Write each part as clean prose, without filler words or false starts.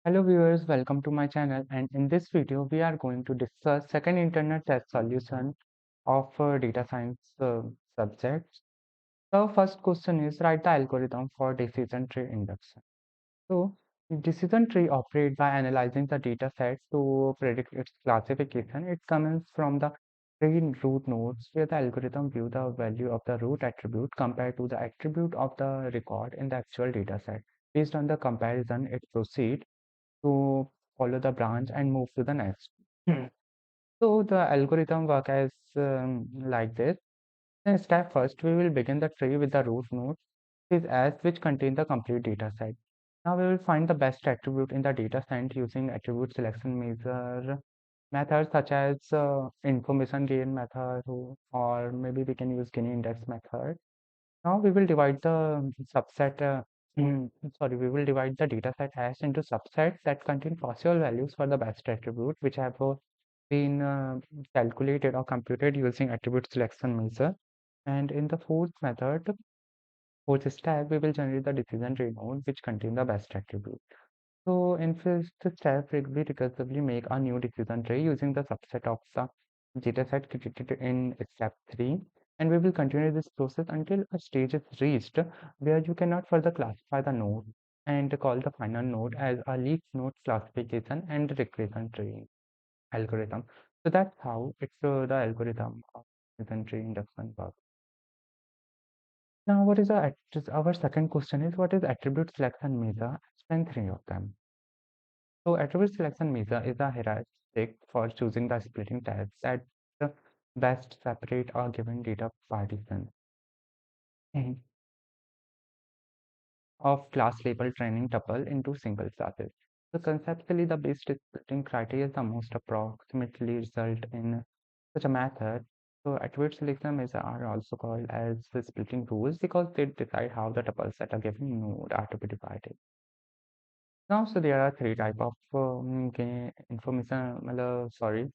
Hello viewers, welcome to my channel, and in this video we are going to discuss second internet test solution of data science subjects. The first question is write the algorithm for decision tree induction. So decision tree operate by analyzing the data set to predict its classification. It comes from the tree root nodes where the algorithm view the value of the root attribute compared to the attribute of the record in the actual data set. Based on the comparison, it proceeds to follow the branch and move to the next. So the algorithm work as like this. In step first, we will begin the tree with the root node, is as which contain the complete data set. Now we will find the best attribute in the data set using attribute selection measure methods such as information gain method or maybe we can use Gini index method. Now we will divide the subset, we will divide the dataset hash into subsets that contain possible values for the best attribute, which have been calculated or computed using attribute selection measure. And in the fourth step, we will generate the decision tree node, which contain the best attribute. So in first step, we recursively make a new decision tree using the subset of the dataset created in step 3. And we will continue this process until a stage is reached where you cannot further classify the node and call the final node as a leaf node classification and regression tree algorithm. So that's how the algorithm of decision tree induction works. Now, our second question is what is attribute selection measure? Explain three of them. So attribute selection measure is a heuristic for choosing the splitting types that best separate a given data partition Mhm. of class label training tuple into single classes. So conceptually, the best splitting criteria is the most approximately result in such a method. So attribute selection measure are also called as the splitting rules because they decide how the tuples at a given node are to be divided. Now, so there are three type of information, sorry,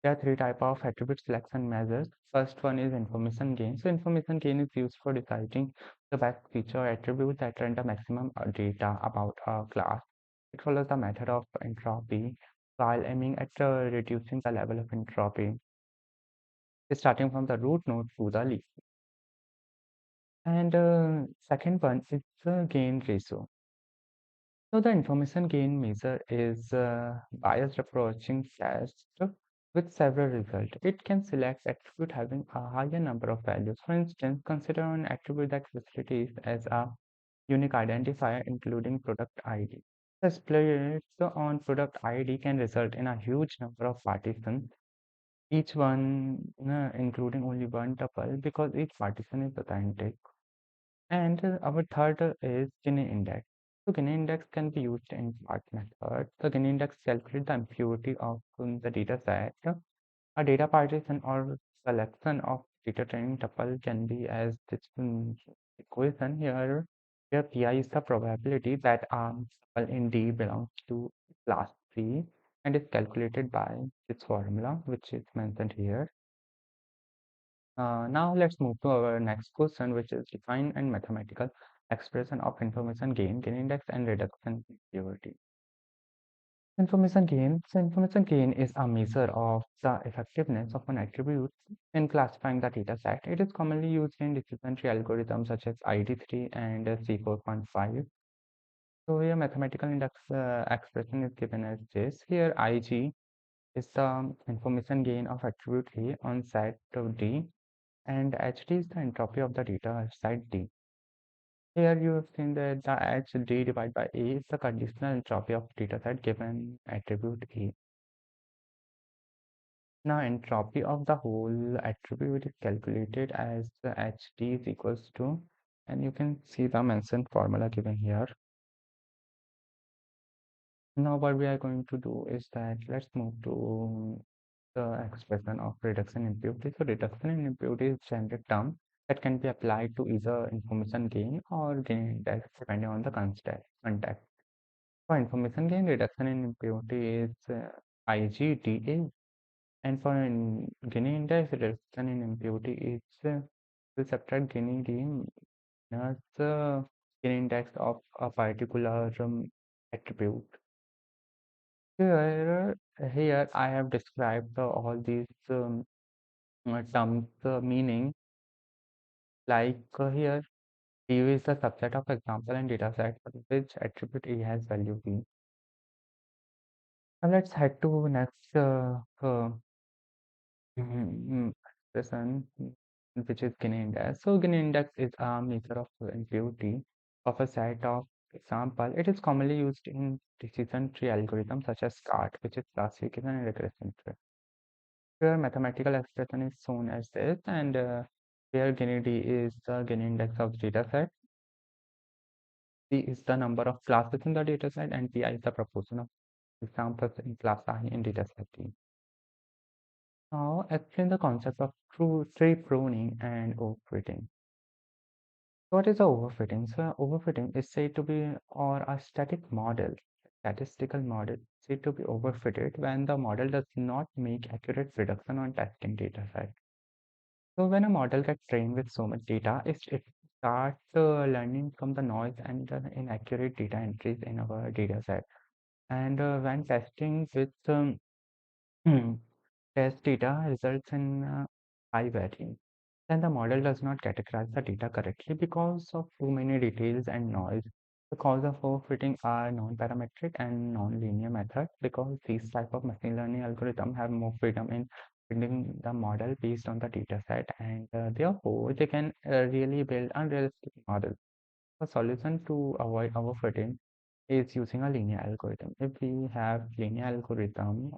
there are three type of attribute selection measures. First one is information gain. So information gain is used for deciding the best feature or attribute that render maximum data about a class. It follows the method of entropy while aiming at reducing the level of entropy, starting from the root node to the leaf. And second one is the gain ratio. So the information gain measure is biased approaching test with several results. It can select attribute having a higher number of values. For instance, consider an attribute that facilitates as a unique identifier including product ID. The splits on product ID can result in a huge number of partitions, each one including only one tuple because each partition is authentic. And our third is Gini index. So Gini index can be used in part method. The Gini index calculates the impurity of the data set. A data partition or selection of data training tuple can be as this equation here, where Pi is the probability that tuple in D belongs to class C and is calculated by this formula, which is mentioned here. Now let's move to our next question, which is define and mathematical expression of information gain, gain index, and reduction impurity. Information gain is a measure of the effectiveness of an attribute in classifying the data set. It is commonly used in decision tree algorithms such as ID3 and C4.5. So here mathematical index expression is given as this. Here IG is the information gain of attribute A on set of D and HD is the entropy of the data set D. Here you have seen that the HD divided by A is the conditional entropy of data set given attribute A. Now entropy of the whole attribute is calculated as the HD is equals to, and you can see the mentioned formula given here. Now what we are going to do is that let's move to the expression of reduction in impurity. So reduction in impurity is generic term that can be applied to either information gain or gain index depending on the context. For information gain, reduction in impurity is IGDA, and for Gini index, reduction in impurity is we subtract Gini D minus the Gini index of a particular attribute. Here I have described all these terms meaning like here PU is the subset of example and data set for which attribute A has value B. Now let's head to next expression, which is Gini index. So Gini index is a measure of impurity of a set of example. It is commonly used in decision tree algorithms such as CART, which is classification and regression tree. Here mathematical expression is shown as this, and here Gini D is the Gini index of data set. P is the number of classes in the dataset, and Pi is the proportion of examples in class I in dataset T. Now, explain the concept of tree pruning and overfitting. What is overfitting? So, overfitting is said to be, or a statistical model, said to be overfitted when the model does not make accurate prediction on testing dataset. So, when a model gets trained with so much data, it starts learning from the noise and the inaccurate data entries in our dataset. And when testing with test data results in high variance, then the model does not categorize the data correctly because of too many details and noise. The cause of overfitting are non-parametric and non-linear methods because these type of machine learning algorithms have more freedom in building the model based on the data set, and therefore they can really build unrealistic models. A solution to avoid overfitting is using a linear algorithm. If we have linear algorithm,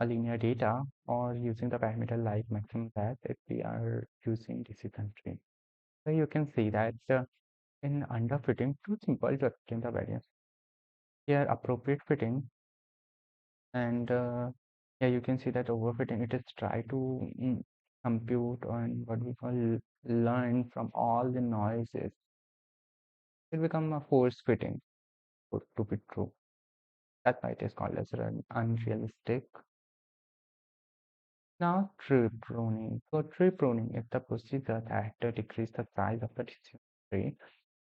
a linear data, or using the parameter like maximum path, if we are using decision tree. So you can see that in underfitting, too simple to explain the variance. Here, appropriate fitting, and yeah, you can see that overfitting, it is try to compute on what we call learn from all the noises. It become a force fitting to be true. That's why it is called as an unrealistic. Now, tree pruning. So, tree pruning is the procedure that decrease the size of the decision tree.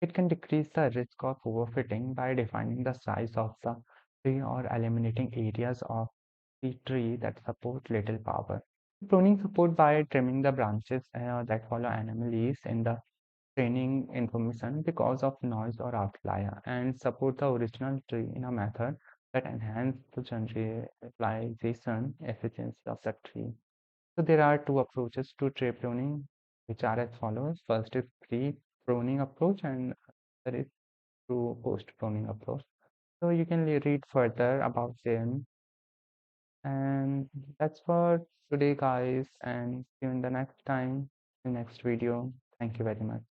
It can decrease the risk of overfitting by defining the size of the tree or eliminating areas of the tree that support little power. Pruning support by trimming the branches that follow anomalies in the training information because of noise or outlier, and support the original tree in a method that enhance the generalization efficiency of the tree. So there are two approaches to tree pruning, which are as follows. First is pre-pruning approach, and there is through post-pruning approach. So you can read further about them. And that's for today, guys. And see you in the next time, in the next video. Thank you very much.